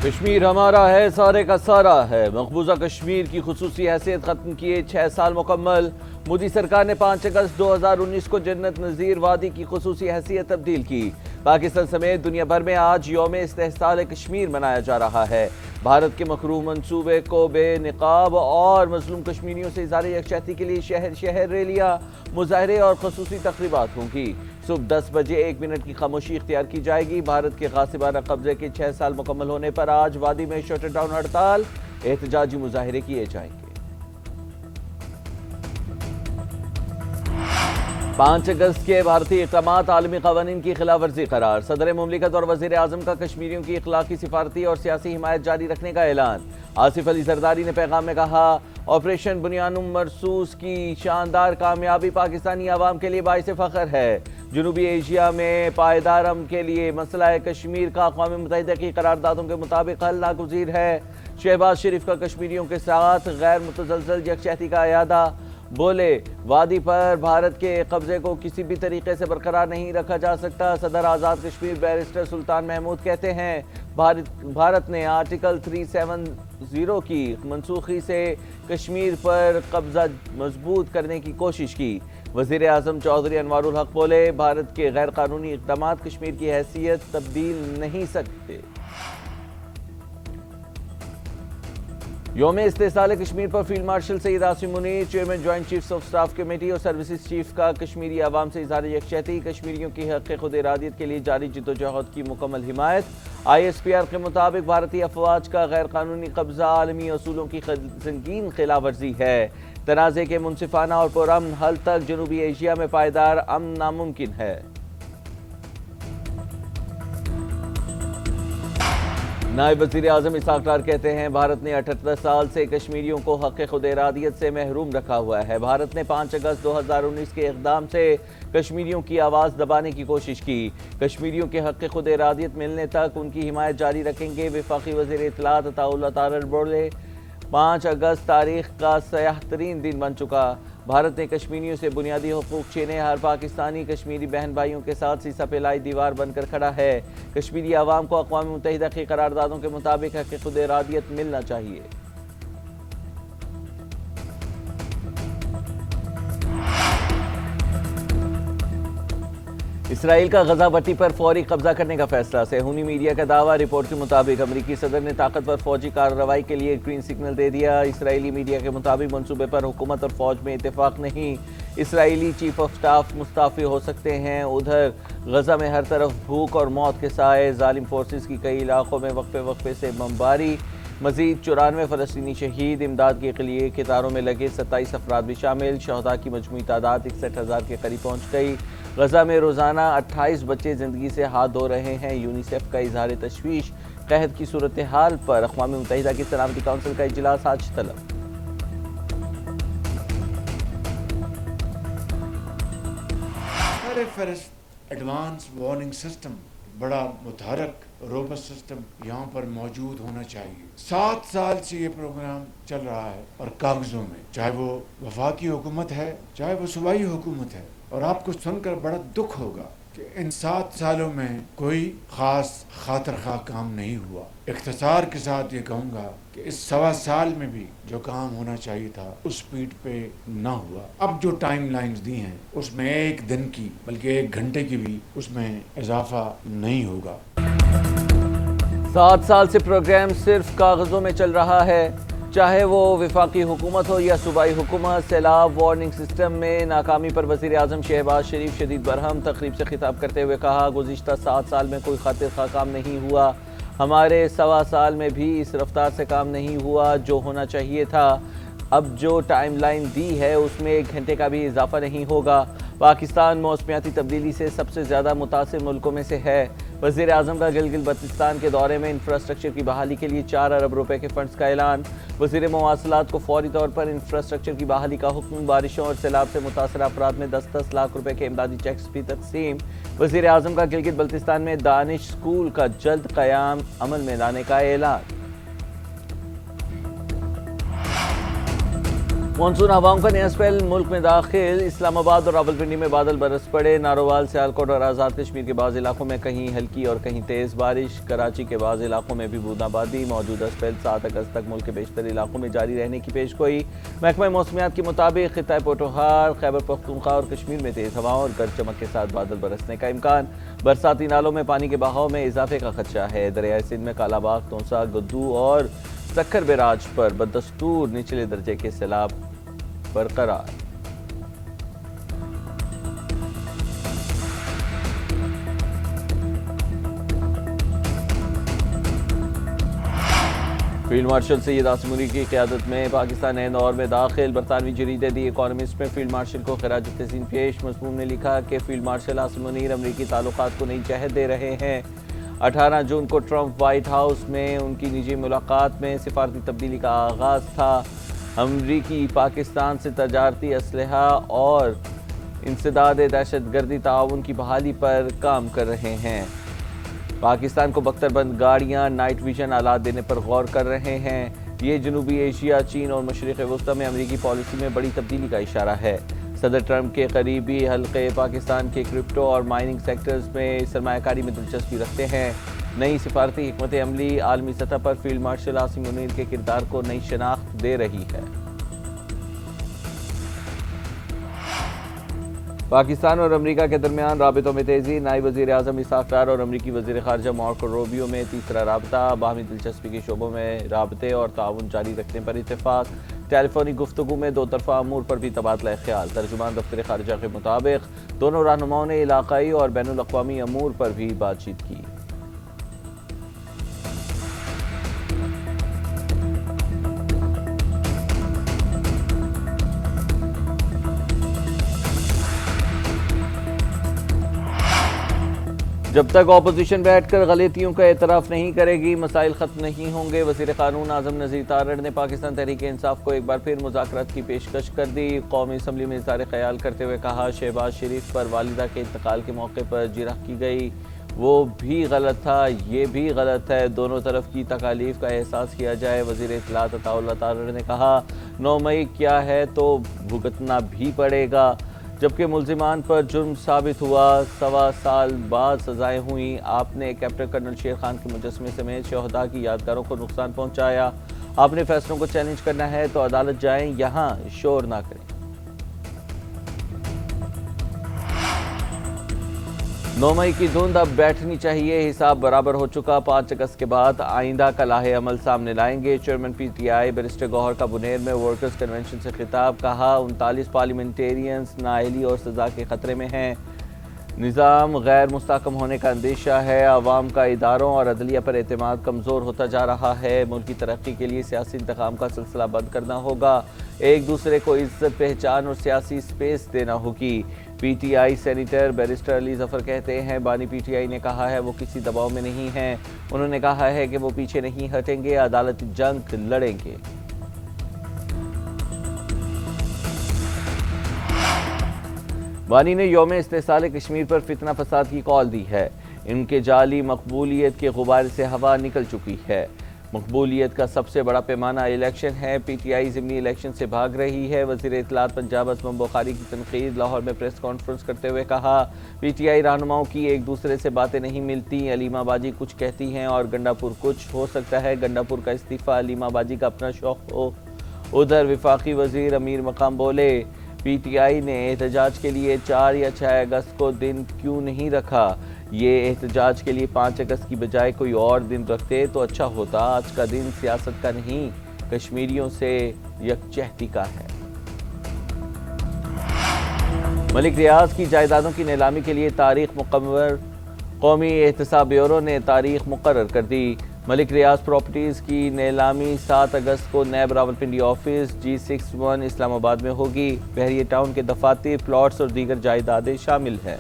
کشمیر ہمارا ہے، سارے کا سارا ہے۔ مقبوضہ کشمیر کی خصوصی حیثیت ختم کیے 6 سال مکمل۔ مودی سرکار نے 5 اگست 2019 کو جنت نظیر وادی کی خصوصی حیثیت تبدیل کی۔ پاکستان سمیت دنیا بھر میں آج یوم استحصال کشمیر منایا جا رہا ہے۔ بھارت کے مکروہ منصوبے کو بے نقاب اور مظلوم کشمیریوں سے اظہار یکجہتی کے لیے شہر شہر ریلیاں، مظاہرے اور خصوصی تقریبات ہوں گی۔ صبح 10 بجے 1 منٹ کی خاموشی اختیار کی جائے گی۔ بھارت کے غاصبانہ قبضے کے 6 سال مکمل ہونے پر آج وادی میں شٹ ڈاؤن ہڑتال، احتجاجی مظاہرے کیے جائیں گے۔ 5 اگست کے بھارتی اقدامات عالمی قوانین کی خلاف ورزی قرار۔ صدر مملکت اور وزیر اعظم کا کشمیریوں کی اخلاقی، سفارتی اور سیاسی حمایت جاری رکھنے کا اعلان۔ آصف علی زرداری نے پیغام میں کہا، آپریشن بنیانم مرصوص کی شاندار کامیابی پاکستانی عوام کے لیے باعث فخر ہے۔ جنوبی ایشیا میں پائیدار امن کے لیے مسئلہ کشمیر کا اقوام متحدہ کی قراردادوں کے مطابق حل ناگزیر ہے۔ شہباز شریف کا کشمیریوں کے ساتھ غیر متزلزل یکجہتی کا اعادہ۔ بولے، وادی پر بھارت کے قبضے کو کسی بھی طریقے سے برقرار نہیں رکھا جا سکتا۔ صدر آزاد کشمیر بیرسٹر سلطان محمود کہتے ہیں، بھارت نے آرٹیکل 370 کی منسوخی سے کشمیر پر قبضہ مضبوط کرنے کی کوشش کی۔ وزیر اعظم چودھری انوار الحق بولے، بھارت کے غیر قانونی اقدامات کشمیر کی حیثیت تبدیل نہیں سکتے۔ یوم استحصال کشمیر پر field marshal Syed Asim Munir, chairman joint chiefs of staff committee اور سروسز چیف کا کشمیری عوام سے اظہار یکجہتی۔ کشمیریوں کی حق خود ارادیت کے لیے جاری جدوجہد کی مکمل حمایت۔ ISPR کے مطابق بھارتی افواج کا غیر قانونی قبضہ عالمی اصولوں کی سنگین خلاف ورزی ہے۔ تنازع کے منصفانہ اور پرامن حل تک جنوبی ایشیا میں پائیدار امن ناممکن ہے۔ نائب وزیر اعظم اسحاق ڈار کہتے ہیں، بھارت نے 78 سال سے کشمیریوں کو حق خود ارادیت سے محروم رکھا ہوا ہے۔ بھارت نے 5 اگست 2019 کے اقدام سے کشمیریوں کی آواز دبانے کی کوشش کی۔ کشمیریوں کے حق خود ارادیت ملنے تک ان کی حمایت جاری رکھیں گے۔ وفاقی وزیر اطلاعات عطاء اللہ تارڑ بولے، 5 اگست تاریخ کا سیاہ ترین دن بن چکا۔ بھارت نے کشمیریوں سے بنیادی حقوق چھینے، ہر پاکستانی کشمیری بہن بھائیوں کے ساتھ سیسا پھیلائی دیوار بن کر کھڑا ہے۔ کشمیری عوام کو اقوام متحدہ کی قراردادوں کے مطابق حق خود ارادیت ملنا چاہیے۔ اسرائیل کا غزہ پٹی پر فوری قبضہ کرنے کا فیصلہ۔ صہیونی میڈیا کا دعویٰ، رپورٹ کے مطابق امریکی صدر نے طاقتور فوجی کارروائی کے لیے گرین سگنل دے دیا۔ اسرائیلی میڈیا کے مطابق منصوبے پر حکومت اور فوج میں اتفاق نہیں۔ اسرائیلی چیف آف سٹاف مستعفی ہو سکتے ہیں۔ ادھر غزہ میں ہر طرف بھوک اور موت کے سائے، ظالم فورسز کی کئی علاقوں میں وقفے سے بمباری۔ مزید 94 فلسطینی شہید، امداد کے لیے قطاروں میں لگے 27 افراد بھی شامل۔ شہداء کی مجموعی تعداد 61,000 کے قریب پہنچ گئی۔ غزہ میں روزانہ 28 بچے زندگی سے ہاتھ دھو رہے ہیں۔ یونیسیف کا اظہار تشویش، قحط کی صورتحال پر اقوام متحدہ کی سلامتی کونسل کا اجلاس آج طلب۔ فرسٹ ایڈوانس وارننگ سسٹم، بڑا متحرک روبس سسٹم یہاں پر موجود ہونا چاہیے۔ 7 سال سے یہ پروگرام چل رہا ہے اور کاغذوں میں، چاہے وہ وفاقی حکومت ہے چاہے وہ صوبائی حکومت ہے، اور آپ کو سن کر بڑا دکھ ہوگا کہ ان 7 سالوں میں کوئی خاص خاطر خواہ کام نہیں ہوا۔ اختصار کے ساتھ یہ کہوں گا کہ اس 1.25 سال میں بھی جو کام ہونا چاہیے تھا اس سپیڈ پہ نہ ہوا۔ اب جو ٹائم لائنز دی ہیں اس میں 1 دن کی بلکہ 1 گھنٹے کی بھی اس میں اضافہ نہیں ہوگا۔ 7 سال سے پروگرام صرف کاغذوں میں چل رہا ہے، چاہے وہ وفاقی حکومت ہو یا صوبائی حکومت۔ سیلاب وارننگ سسٹم میں ناکامی پر وزیر اعظم شہباز شریف شدید برہم، تقریب سے خطاب کرتے ہوئے کہا، گزشتہ 7 سال میں کوئی خاطر خواہ کام نہیں ہوا۔ ہمارے 1.25 سال میں بھی اس رفتار سے کام نہیں ہوا جو ہونا چاہیے تھا۔ اب جو ٹائم لائن دی ہے اس میں 1 گھنٹے کا بھی اضافہ نہیں ہوگا۔ پاکستان موسمیاتی تبدیلی سے سب سے زیادہ متاثر ملکوں میں سے ہے۔ وزیر اعظم کا گلگت بلتستان کے دورے میں انفراسٹرکچر کی بحالی کے لیے 4 ارب روپے کے فنڈز کا اعلان۔ وزیر مواصلات کو فوری طور پر انفراسٹرکچر کی بحالی کا حکم۔ بارشوں اور سیلاب سے متاثرہ افراد میں 10-10 لاکھ روپے کے امدادی چیکس بھی تقسیم۔ وزیر اعظم کا گلگت بلتستان میں دانش اسکول کا جلد قیام عمل میں لانے کا اعلان۔ मानसून हवाओं का नया स्पेल मुल्क में दाखिल। इस्लामाबाद और रावलपिंडी में बादल बरस पड़े। नारोवाल, सियालकोट और आज़ाद कश्मीर के बाज़ इलाकों में कहीं हल्की और कहीं तेज़ बारिश। कराची के बाज़ इलाकों में भी बूंदाबांदी। मौजूदा स्पेल 7 अगस्त तक मुल्क के बेशतर इलाकों में जारी रहने की पेशगोई। महकमा मौसमियात के मुताबिक खित्ता पोठोहार, खैबर पख्तूनख्वा और कश्मीर में तेज़ हवाओं और गरज चमक के साथ बादल बरसने का इम्कान। बरसाती नालों में पानी के बहाव में इजाफे का खदशा है। दरियाए सिंध में कालाबाग, तोंसा, गद्दू और सक्कर बैराज पर बदस्तूर निचले दर्जे के सैलाब बरकरार। फील्ड मार्शल सैयद आसिम मुनीर की क़यादत में पाकिस्तान नए दौर में दाखिल। बरतानवी जरीदे दी इकॉनमिस्ट में फील्ड मार्शल को खिराज तहसीन पेश। मज़मून में लिखा कि फील्ड मार्शल आसिम मुनीर अमरीकी ताल्लुकात को नई जहत दे रहे हैं। 18 जून को ट्रंप व्हाइट हाउस में उनकी निजी मुलाकात में सिफारती तब्दीली का आगाज़ था। अमरीकी पाकिस्तान से तजारती असलहा और इंसदाद दहशतगर्दी ताउन की बहाली पर काम कर रहे हैं। पाकिस्तान को बख्तरबंद गाड़ियाँ, नाइट विजन आलात देने पर गौर कर रहे हैं। ये जनूबी एशिया, चीन और मशरिक़ वस्ता में अमरीकी पॉलिसी में बड़ी तब्दीली का इशारा है। सदर ट्रंप के करीबी हल्के पाकिस्तान के क्रिप्टो और माइनिंग सेक्टर्स में सरमायाकारी में दिलचस्पी रखते हैं। नई सिफारती हिकमत अमली आलमी सतह पर फील्ड मार्शल आसिम मुनीर के किरदार को नई शनाख्त दे रही है। पाकिस्तान और अमरीका के दरमियान राबितों में तेज़ी। नायब वज़ीर आज़म इसाक डार और अमरीकी वज़ीर ख़ारजा मार्को रूबियो में तीसरा राबता। बाहमी दिलचस्पी के शोबों में राबते और ताउन जारी रखने पर इत्तेफाक। टेलीफोनी गुफ्तगू में दो तरफ़ा अमूर पर भी तबादला ख्याल। तर्जुमान दफ्तर ख़ारजा के मुताबिक दोनों रहनुमाओं ने इलाक़ाई और बैनुल अक़वामी अमूर पर भी बातचीत की। जब तक अपोजिशन बैठकर गलतियों का एतराफ़ नहीं करेगी, मसाइल ख़त्म नहीं होंगे। वज़ीर क़ानून आज़म नज़ीर तारड़ ने पाकिस्तान तहरीक इंसाफ को एक बार फिर मुज़ाकरात की पेशकश कर दी। कौमी असम्बली में इज़हार ख़याल करते हुए कहा, शहबाज शरीफ पर वालिदा के इंतकाल के मौके पर जिरह की गई, वो भी गलत था, ये भी गलत है। दोनों तरफ की तकालीफ का एहसास किया जाए। वज़ीर इत्तलात अताउल्लाह तारड़ ने कहा, 9 मई क्या है तो भुगतना भी पड़ेगा। जबकि मुल्जिमान पर जुर्म साबित हुआ, 1.25 साल बाद सजाएं हुई। आपने कैप्टन कर्नल शेर खान के मुजस्समे समेत शहदा की यादगारों को नुकसान पहुंचाया। आपने फैसलों को चैलेंज करना है तो अदालत जाएं, यहाँ शोर ना करें। 9 मई की धुंध अब बैठनी चाहिए, हिसाब बराबर हो चुका। 5 अगस्त के बाद आइंदा का लाहे अमल सामने लाएंगे। चेयरमैन PTI बैरिस्टर गौहर का बुनेर में वर्कर्स कन्वेंशन से खिताब। कहा, 39 पार्लियामेंटेरियंस नाअहली और सजा के खतरे में हैं। निज़ाम गैर मुस्तहकम होने का अंदेशा है। अवाम का इदारों और अदलिया पर एतमाद कमज़ोर होता जा रहा है। मुल्क की तरक्की के लिए सियासी इंतकाम का सिलसिला बंद करना होगा। एक दूसरे को इज्जत, पहचान और सियासी स्पेस देना होगी। PTI senator barrister Ali Zafar कहते हैं, बानी PTI ने कहा है वो किसी दबाव में नहीं हैं। उन्होंने कहा है कि वो पीछे नहीं हटेंगे, अदालती जंग लड़ेंगे। बानी ने यौम इस्तेसाल कश्मीर पर फितना फसाद की कॉल दी है। इनके जाली मकबूलियत के गुबार से हवा निकल चुकी है। मकबूलियत का सबसे बड़ा पैमाना इलेक्शन है। PTI ज़िमनी इलेक्शन से भाग रही है। वज़ीर इत्तलात पंजाब असलम बुखारी की तनकीद। लाहौर में प्रेस कॉन्फ्रेंस करते हुए कहा, PTI रहनुमाओं की एक दूसरे से बातें नहीं मिलती। अलीमा बाजी कुछ कहती हैं और गंडापुर कुछ। हो सकता है गंडापुर का इस्तीफ़ा अलीमा बाजी का अपना शौक़ हो। उधर वफाकी वज़ीर अमीर मकाम बोले, PTI ने एहतजाज के लिए 4 या 6 अगस्त को दिन क्यों नहीं रखा? ये एहतजाज के लिए 5 अगस्त की बजाय कोई और दिन रखते तो अच्छा होता। आज का दिन सियासत का नहीं, कश्मीरियों से यकजहती का है। मलिक रियाज की जायदादों की नीलामी के लिए तारीख मुकम्मल। कौमी एहतसाब ब्यूरो ने तारीख मुकर्रर कर दी। मलिक रियाज प्रॉपर्टीज़ की नीलामी 7 अगस्त को नैब रावलपिंडी ऑफिस G61 इस्लामाबाद में होगी। बहरिया टाउन के दफातर, प्लॉट्स और दीगर जायदादें शामिल हैं।